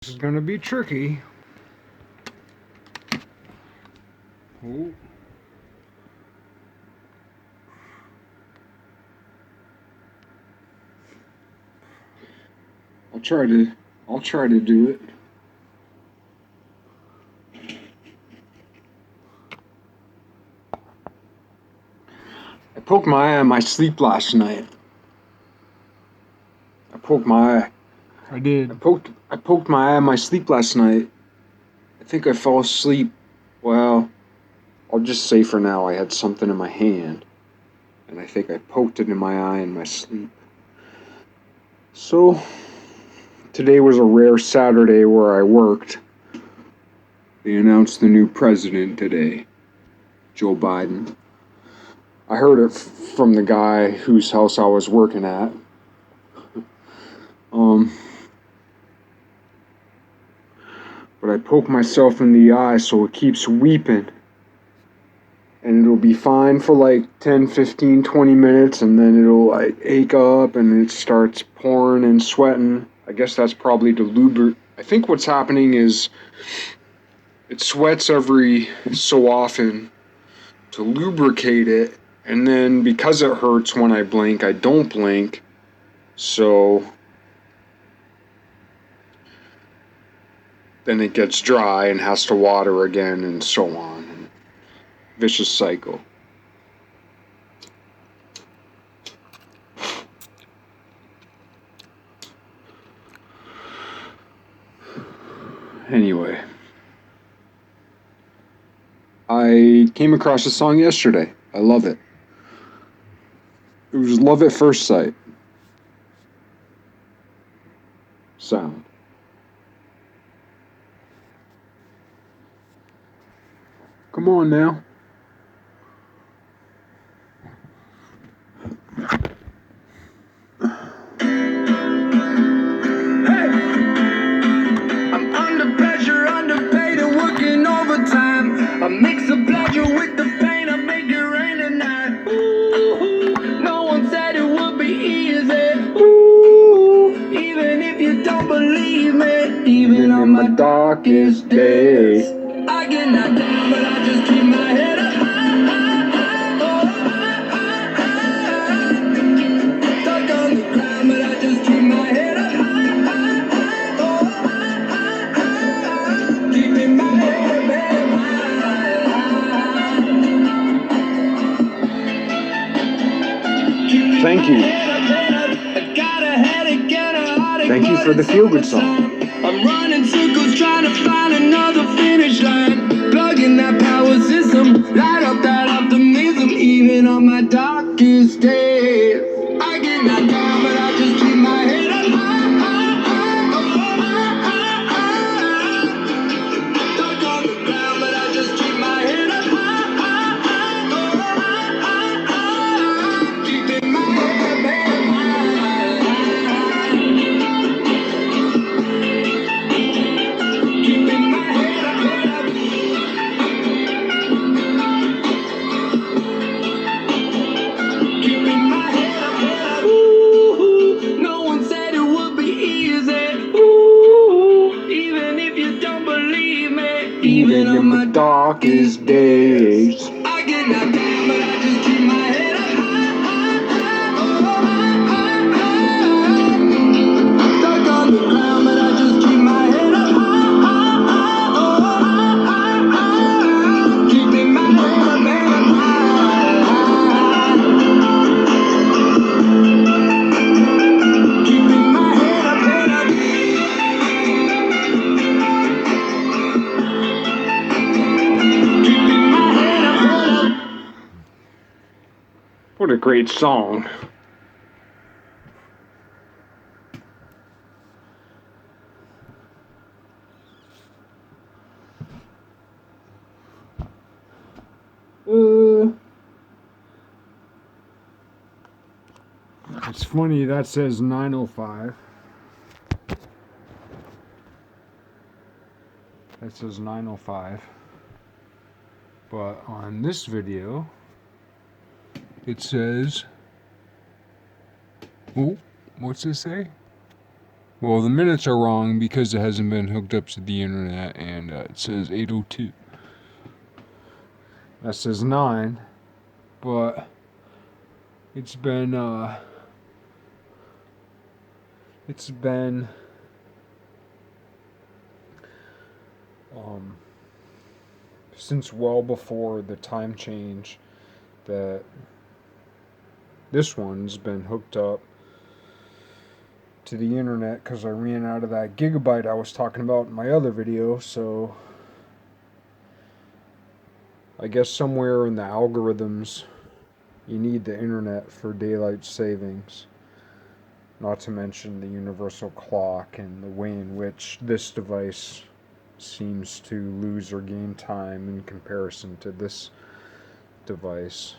This is going to be tricky. Oh. I'll try to do it. I poked my eye in my sleep last night. I poked my eye. I did. I poked my eye in my sleep last night. I think I fell asleep. Well, I'll just say for now I had something in my hand, and I think I poked it in my eye in my sleep. So, today was a rare Saturday where I worked. They announced the new president today, Joe Biden. I heard it from the guy whose house I was working at. But I poke myself in the eye so it keeps weeping. And it'll be fine for like 10, 15, 20 minutes, and then it'll like ache up and it starts pouring and sweating. I guess that's probably to lubricate. I think what's happening is it sweats every so often to lubricate it, and then because it hurts when I blink, I don't blink. So then it gets dry and has to water again, and so on. And vicious cycle. Anyway, I came across a song yesterday. I love it. It was Love at First Sight. Sound. Come on now. I'm under pressure, underpaid and working overtime. I mix the pleasure with the pain, I make it rain tonight. Ooh, no one said it would be easy. Ooh, even if you don't believe me, even on my darkest days, I get knocked down, but I just keep my head up high. Stuck on the ground, but I just keep my head up high. Keeping my head high. Thank you. Thank you for the feel-good song. I'm running circles trying to find another finish line. Plugging that power system, light up that optimism. Even on my darkest days, I get knocked down, but I just keep my head up high. Stuck on the ground, but I just keep my head up high. Keeping my head high. Keeping my head up. Keeping my head up. Ooh, no one said it would be easy. Ooh, even if you don't believe me, Even in my darkest days. I get knocked down, but I just keep my head up high. Stuck on the ground, but I just keep my head up high. Keeping my head up high. Keeping my head up, head up. Keeping my head up, head up. What a great song. It's funny, that says 9:05. That says 9:05. But on this video, it says, oh, what's this say? Well, the minutes are wrong because it hasn't been hooked up to the internet, and it says 8:02. That says 9, but it's been since well before the time change that this one's been hooked up to the internet, because I ran out of that gigabyte I was talking about in my other video. So I guess somewhere in the algorithms you need the internet for daylight savings, not to mention the universal clock and the way in which this device seems to lose or gain time in comparison to this device.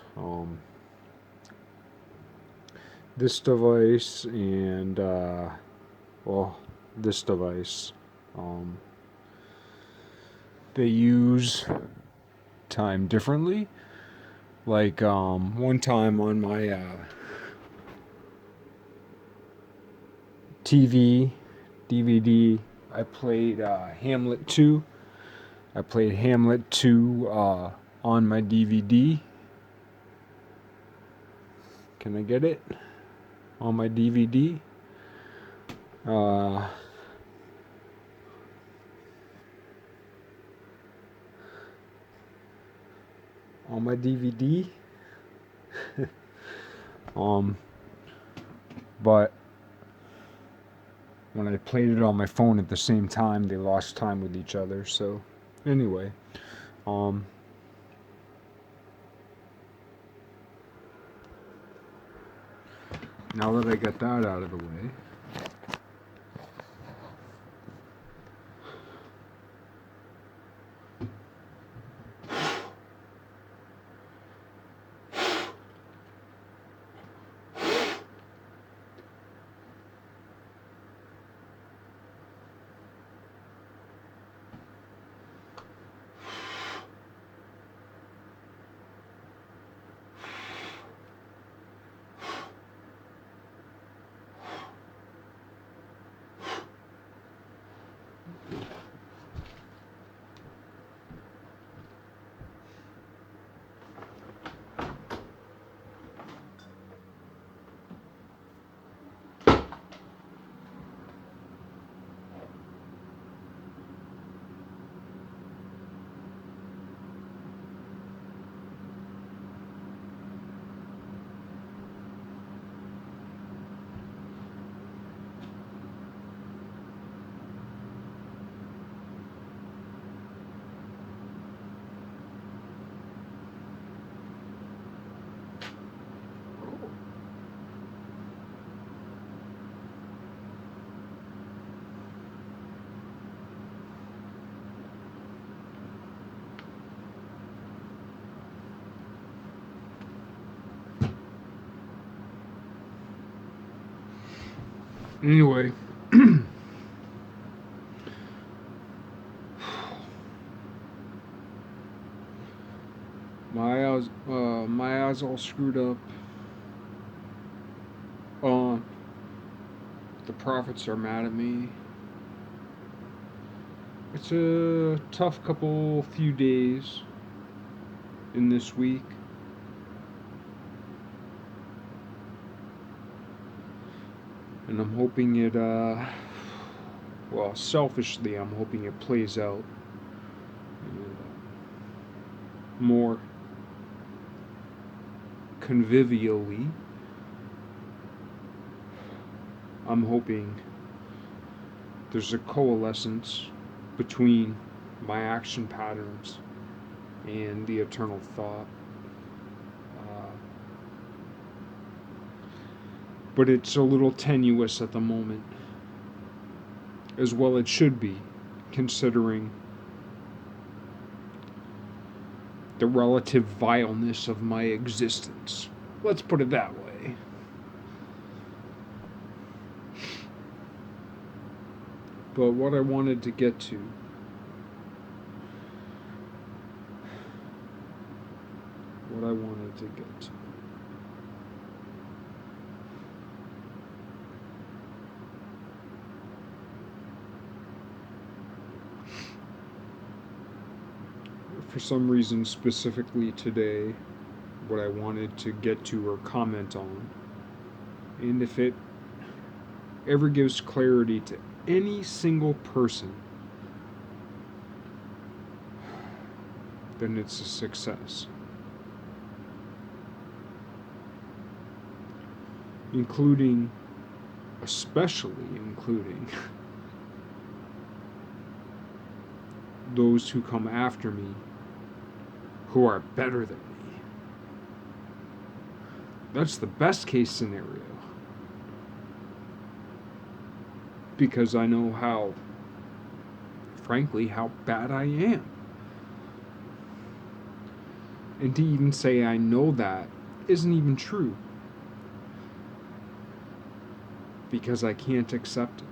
This device and this device, they use time differently. Like one time on my TV DVD, I played Hamlet 2. I played Hamlet 2 on my DVD. Can I get it? On my DVD. On my DVD. But when I played it on my phone at the same time, they lost time with each other. So anyway, now that I got that out of the way, anyway, my eyes all screwed up. The prophets are mad at me. It's a tough few days in this week. And I'm hoping it, selfishly, I'm hoping it plays out more convivially. I'm hoping there's a coalescence between my action patterns and the eternal thought. But it's a little tenuous at the moment, as well it should be, considering the relative vileness of my existence. Let's put it that way. But what I wanted to get to, for some reason, specifically today, what I wanted to get to or comment on. And if it ever gives clarity to any single person, then it's a success. Especially including those who come after me who are better than me. That's the best case scenario. Because I know frankly, how bad I am. And to even say I know that isn't even true. Because I can't accept it.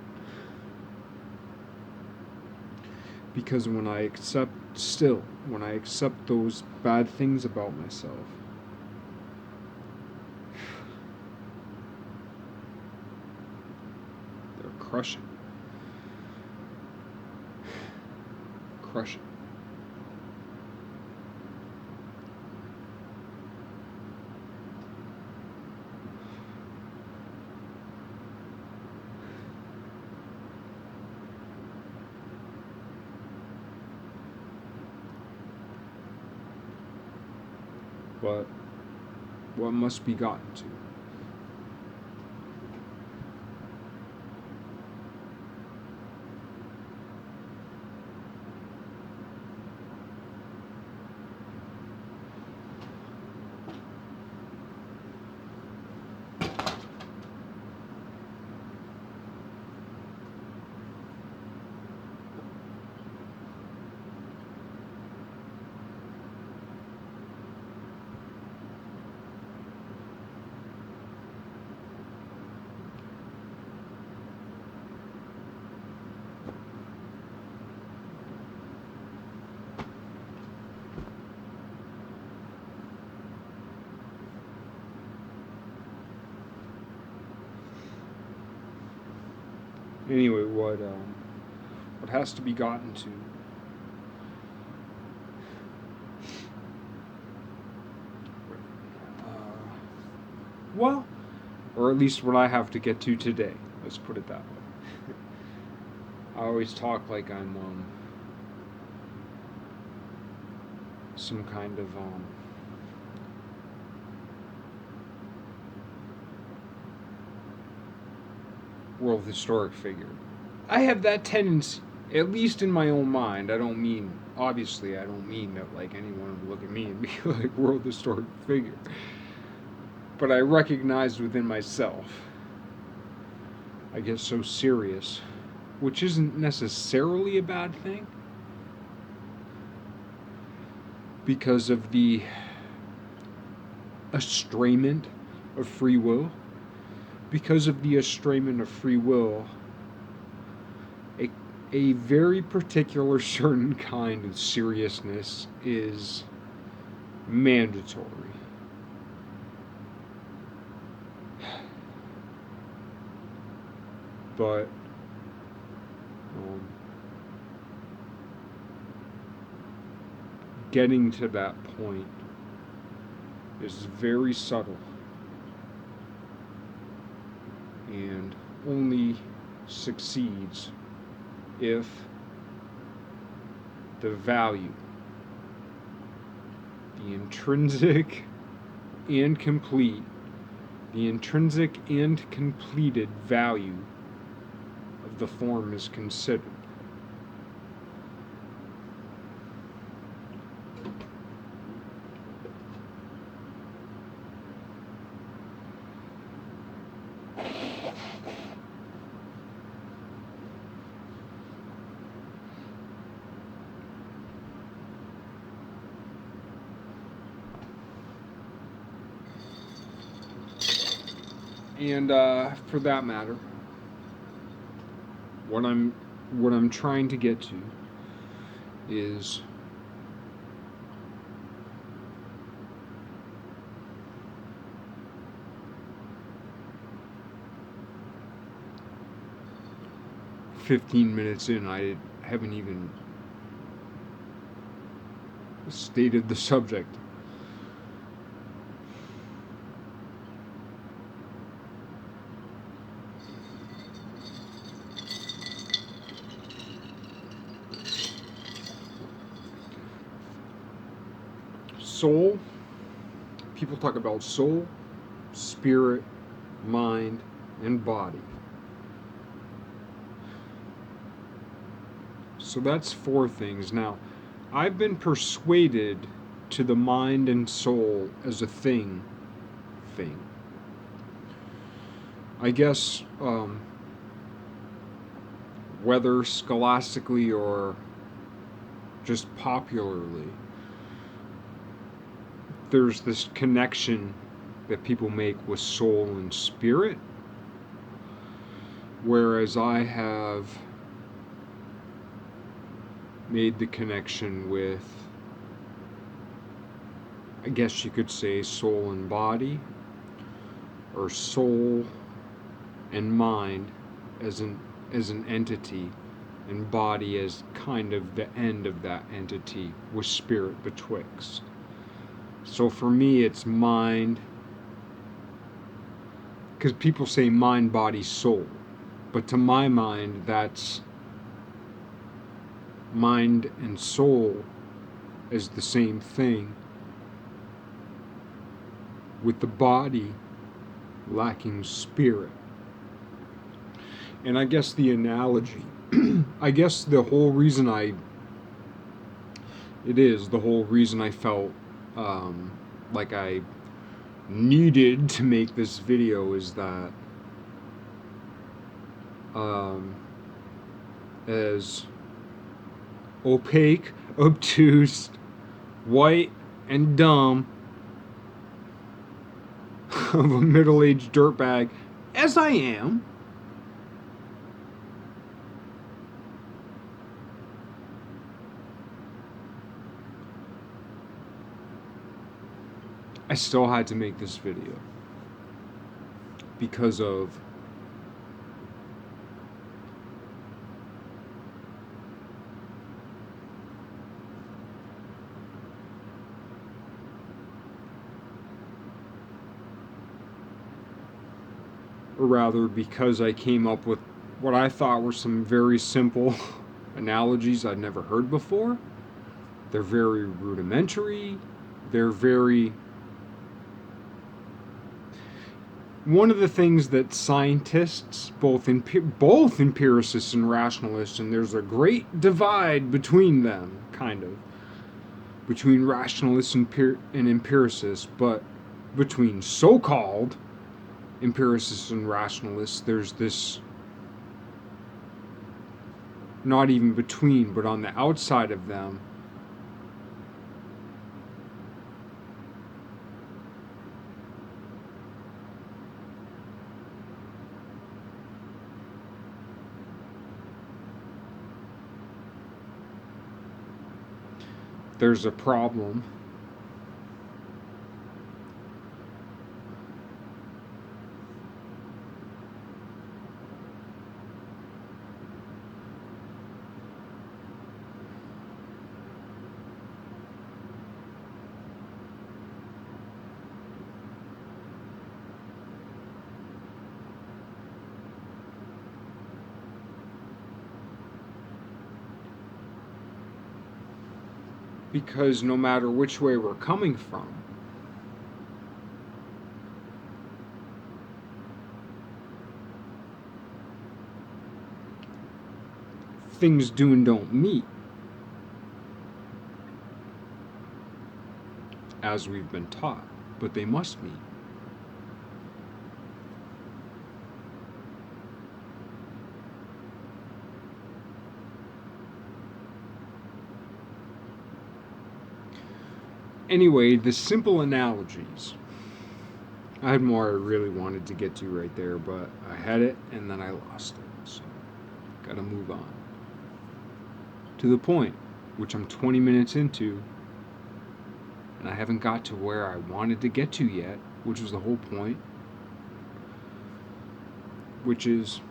Because when I accept those bad things about myself, they're crushing. Crushing. But what must be gotten to? Anyway, what has to be gotten to well, or at least what I have to get to today. Let's put it that way. I always talk like I'm some kind of world historic figure. I have that tendency, at least in my own mind. Obviously I don't mean that like anyone would look at me and be like world historic figure. But I recognize within myself, I get so serious, which isn't necessarily a bad thing, because of the estrangement of free will. Because of the estrangement of free will, a very particular certain kind of seriousness is mandatory. But getting to that point is very subtle and only succeeds if the value, the intrinsic and completed value of the form is considered. And for that matter, what I'm trying to get to is .15 minutes in, I haven't even stated the subject. Soul. People talk about soul, spirit, mind, and body. So that's 4 things. Now, I've been persuaded to the mind and soul as a thing. I guess whether scholastically or just popularly, there's this connection that people make with soul and spirit, whereas I have made the connection with, I guess you could say, soul and body, or soul and mind as an entity, and body as kind of the end of that entity, with spirit betwixt. So for me, it's mind, because people say mind, body, soul, but to my mind, that's mind and soul as the same thing, with the body lacking spirit. And I guess the analogy, I guess the whole reason I felt like I needed to make this video is that as opaque, obtuse, white, and dumb of a middle-aged dirtbag as I am, I still had to make this video because of or rather because I came up with what I thought were some very simple analogies I'd never heard before. They're very rudimentary. They're very... One of the things that scientists, both empiricists and rationalists, and there's a great divide between them, kind of, between rationalists and empiricists, but between so-called empiricists and rationalists, there's this, not even between, but on the outside of them, there's a problem. Because no matter which way we're coming from, things do and don't meet, as we've been taught, but they must meet. Anyway, the simple analogies. I had more I really wanted to get to right there, but I had it and then I lost it. So, gotta move on. To the point, which I'm 20 minutes into, and I haven't got to where I wanted to get to yet, which was the whole point, which is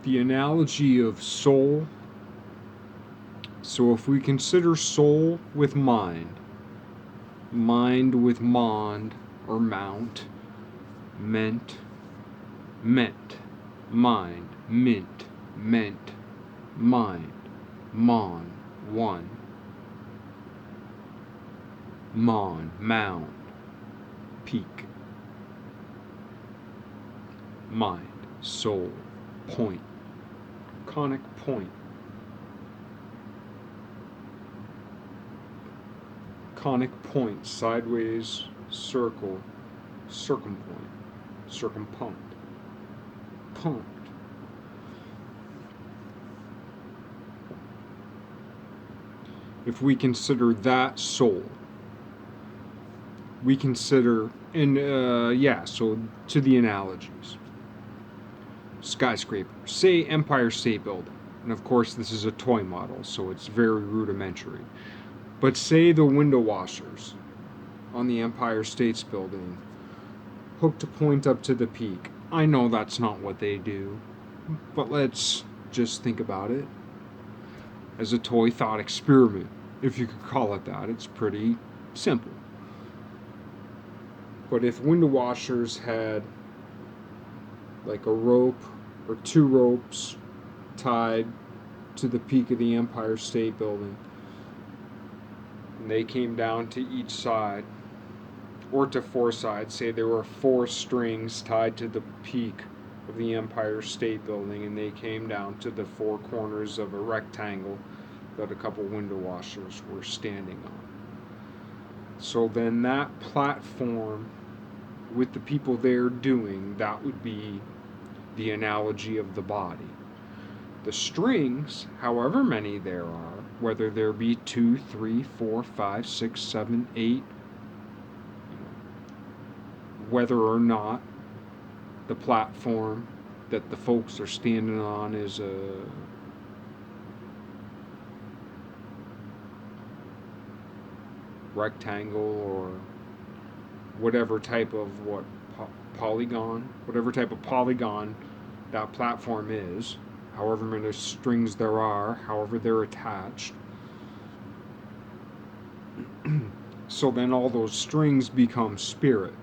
the analogy of soul. So if we consider soul with mind, mind with mond or mount, meant, mind, mint, meant, mind, mon, one, mound, peak, mind, soul, point, conic point, sideways, circle, circumpoint, circumpunct, punct. If we consider that soul, we consider, so to the analogies. Skyscraper, say Empire State Building, and of course this is a toy model, so it's very rudimentary. But say the window washers on the Empire State Building hook to point up to the peak. I know that's not what they do, but let's just think about it as a toy thought experiment, if you could call it that. It's pretty simple. But if window washers had like a rope or two ropes tied to the peak of the Empire State Building, and they came down to each side, or to four sides, say there were 4 strings tied to the peak of the Empire State Building, and they came down to the 4 corners of a rectangle that a couple window washers were standing on. So then that platform with the people there doing, that would be the analogy of the body. The strings, however many there are, whether there be 2, 3, 4, 5, 6, 7, 8, whether or not the platform that the folks are standing on is a rectangle or whatever type of polygon, whatever type of polygon that platform is, however many strings there are, however they're attached. So then all those strings become spirit.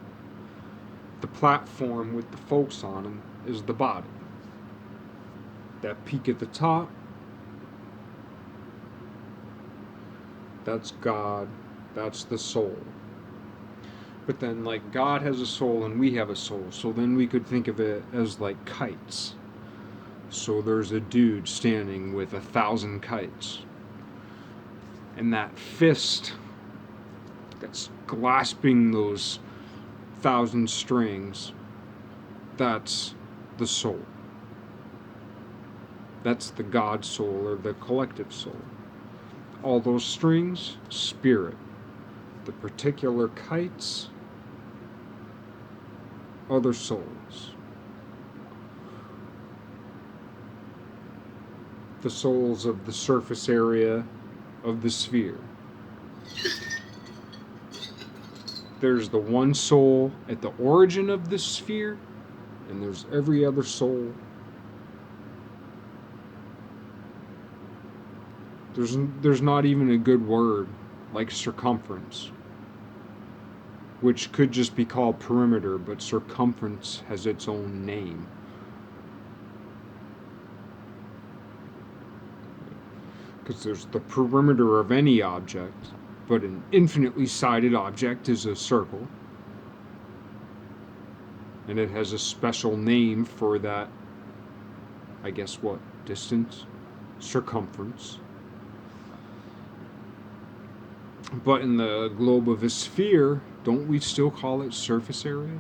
The platform with the folks on them is the body. That peak at the top, that's God, that's the soul. But then, like, God has a soul and we have a soul, so then we could think of it as like kites. So there's a dude standing with 1,000 kites, and that fist that's grasping those 1,000 strings, that's the soul. That's the God soul, or the collective soul. All those strings, spirit. The particular kites, other souls. The souls of the surface area of the sphere. There's the one soul at the origin of the sphere, and there's every other soul. There's not even a good word like circumference, which could just be called perimeter, but circumference has its own name. Because there's the perimeter of any object, but an infinitely sided object is a circle, and it has a special name for that, I guess, what, distance? Circumference. But in the globe of a sphere, don't we still call it surface area?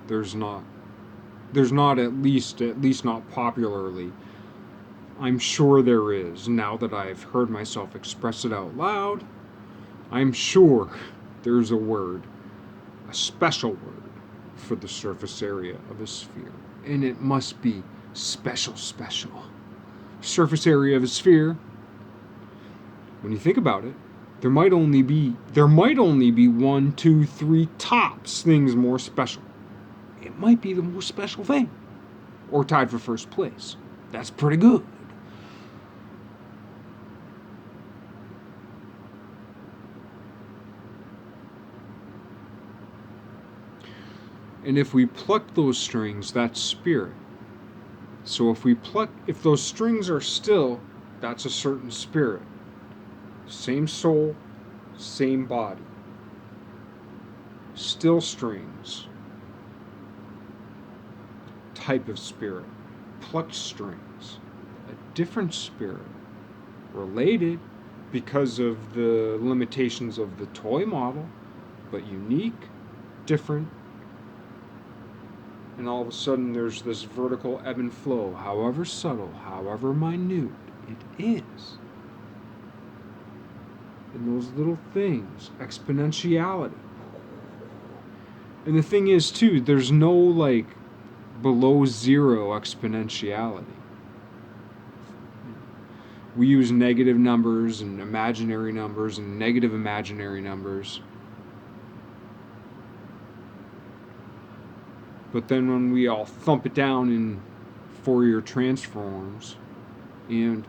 There's not, at least not popularly. I'm sure there is, now that I've heard myself express it out loud. I'm sure there's a word, a special word, for the surface area of a sphere. And it must be special. Surface area of a sphere, when you think about it, there might only be 1, 2, 3 tops things more special. It might be the most special thing. or tied for first place. That's pretty good. And if we pluck those strings, that's spirit. So if those strings are still, that's a certain spirit. Same soul, same body. Still strings. Type of spirit. Plucked strings. A different spirit. Related because of the limitations of the toy model, but unique, different. And all of a sudden there's this vertical ebb and flow, however subtle, however minute it is. And those little things, exponentiality. And the thing is too, there's no like below zero exponentiality. We use negative numbers and imaginary numbers and negative imaginary numbers. But then when we all thump it down in Fourier transforms, and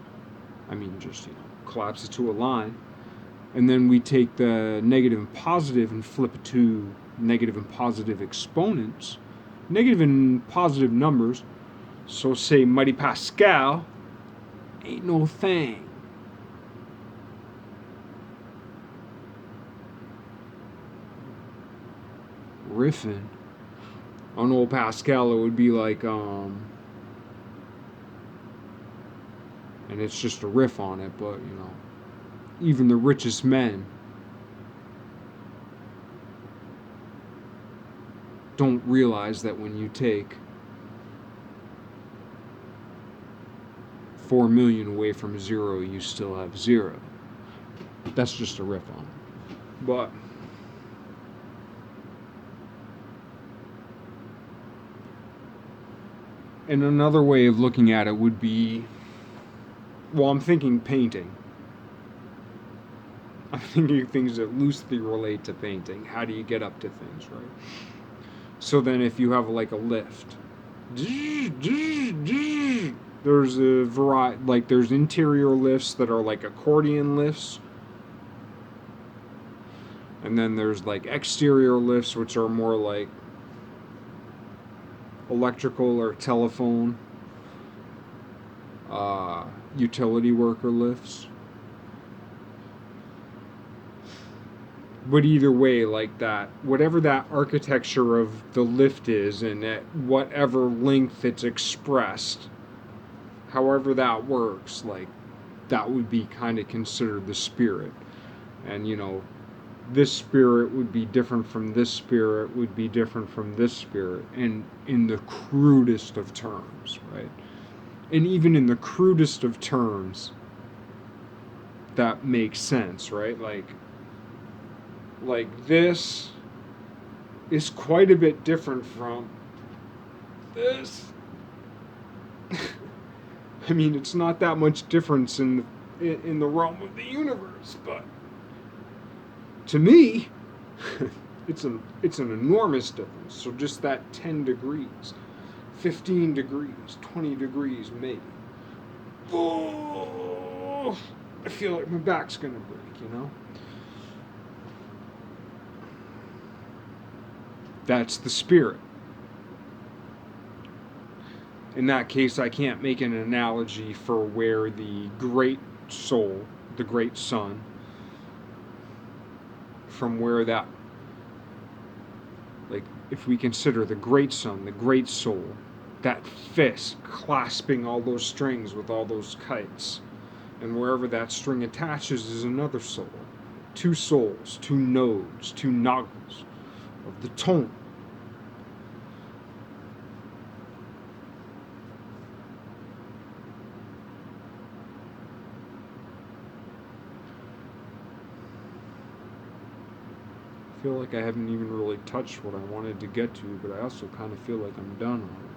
just collapse it to a line, and then we take the negative and positive and flip it to negative and positive exponents, negative and positive numbers. So say Mighty Pascal ain't no thing. Riffing on old Pascal, it would be like, and it's just a riff on it, but even the richest men don't realize that when you take 4 million away from zero, you still have zero. That's just a riff on it. But and another way of looking at it would be, well, I'm thinking painting. I'm thinking things that loosely relate to painting. How do you get up to things, right? So then if you have like a lift, there's a variety, like there's interior lifts that are like accordion lifts. And then there's like exterior lifts, which are more like electrical or telephone, utility worker lifts. But either way, like that, whatever that architecture of the lift is, and at whatever length it's expressed, however that works, like that would be kind of considered the spirit. And this spirit would be different from this spirit, would be different from this spirit, and in the crudest of terms, right? And even in the crudest of terms, that makes sense, right? Like this is quite a bit different from this. It's not that much difference in the realm of the universe, but to me, it's an enormous difference. So just that 10 degrees, 15 degrees, 20 degrees maybe. Oh, I feel like my back's gonna break, That's the spirit. In that case, I can't make an analogy for where the great soul, the great sun, from where that, like, if we consider the great sun, the great soul, that fist clasping all those strings with all those kites, and wherever that string attaches is another soul. Two souls, two nodes, two noggles of the tone. I feel like I haven't even really touched what I wanted to get to, but I also kind of feel like I'm done on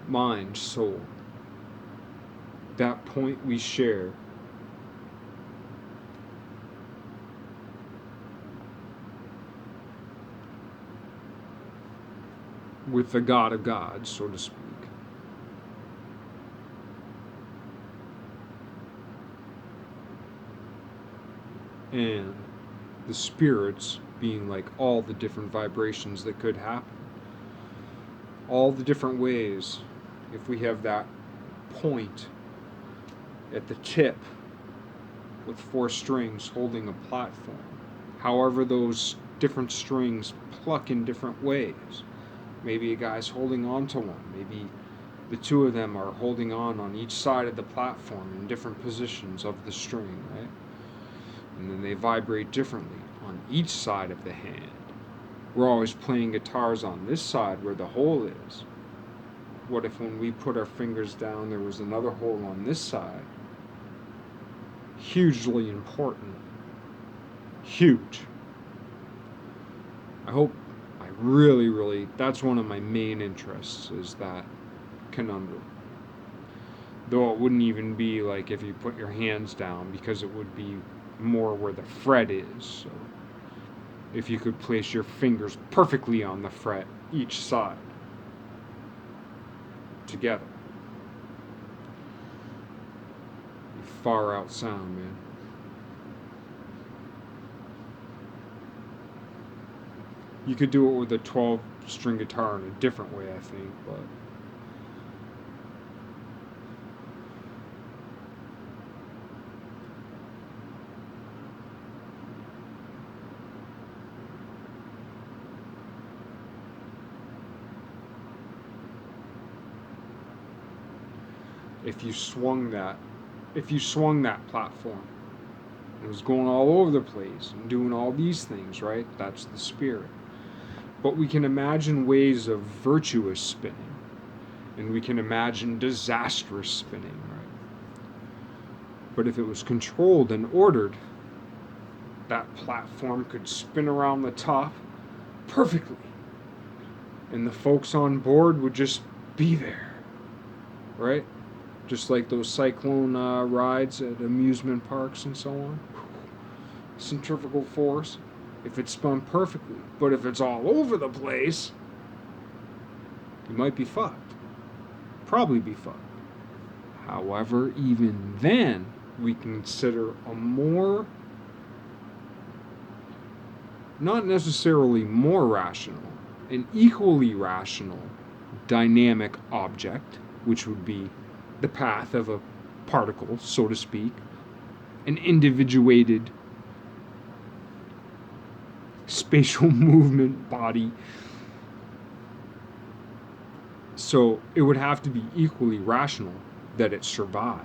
it. Mind, soul. That point we share. with the God of gods, so to speak. And the spirits being like all the different vibrations that could happen. All the different ways, if we have that point at the tip with 4 strings holding a platform, however those different strings pluck in different ways. Maybe a guy's holding on to one, maybe the 2 of them are holding on each side of the platform in different positions of the string, right? And then they vibrate differently on each side of the hand. We're always playing guitars on this side where the hole is. What if when we put our fingers down there was another hole on this side? Hugely important. Huge. I really, that's one of my main interests, is that conundrum. Though it wouldn't even be like if you put your hands down, because it would be more where the fret is. So if you could place your fingers perfectly on the fret, each side, together. Far out sound, man. You could do it with a 12-string guitar in a different way, I think, but if you swung that platform, it was going all over the place and doing all these things, right? That's the spirit. But we can imagine ways of virtuous spinning, and we can imagine disastrous spinning, right? But if it was controlled and ordered, that platform could spin around the top perfectly, and the folks on board would just be there, right? Just like those cyclone rides at amusement parks and so on. Centrifugal force, if it's spun perfectly. But if it's all over the place, you might be fucked. Probably be fucked. However, even then, we consider a more, not necessarily more rational, an equally rational dynamic object, which would be the path of a particle, so to speak, an individuated spatial movement body. So it would have to be equally rational that it survive.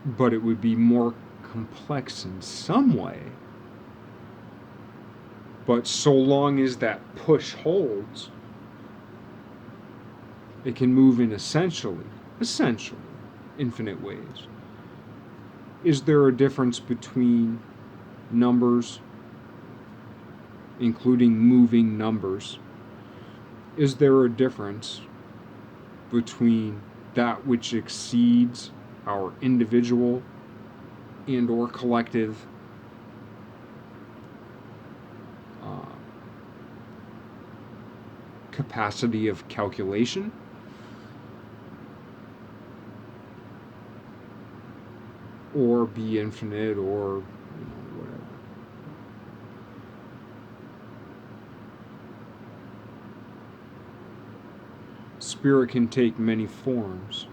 But it would be more complex in some way. But so long as that push holds, it can move in essentially, infinite ways. Is there a difference between numbers, including moving numbers? Is there a difference between that which exceeds our individual and or collective capacity of calculation? Or be infinite, or whatever. Spirit can take many forms.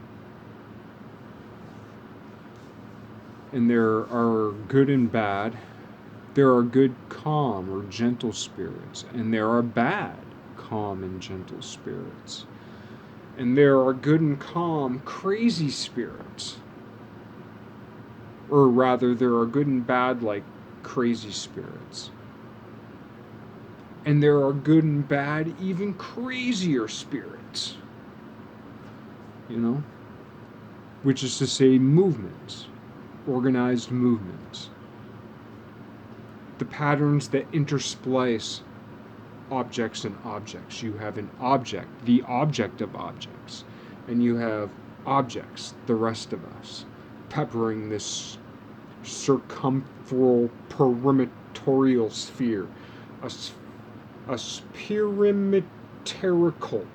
And there are good and bad. There are good, calm, or gentle spirits. And there are bad, calm, and gentle spirits. And there are good and calm, crazy spirits. Or rather, there are good and bad, like crazy spirits. And there are good and bad, even crazier spirits. Which is to say, movements, organized movements. The patterns that intersplice objects and objects. You have an object, the object of objects, and you have objects, the rest of us, peppering this circumferential perimeterial sphere, a A spirimeterical.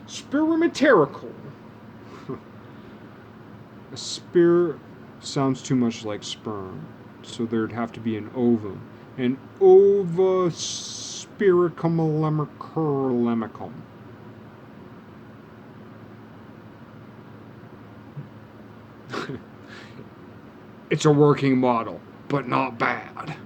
Spirimeterical. A spir sounds too much like sperm, so there'd have to be an ovum. An ovospiricum lemicum. It's a working model, but not bad.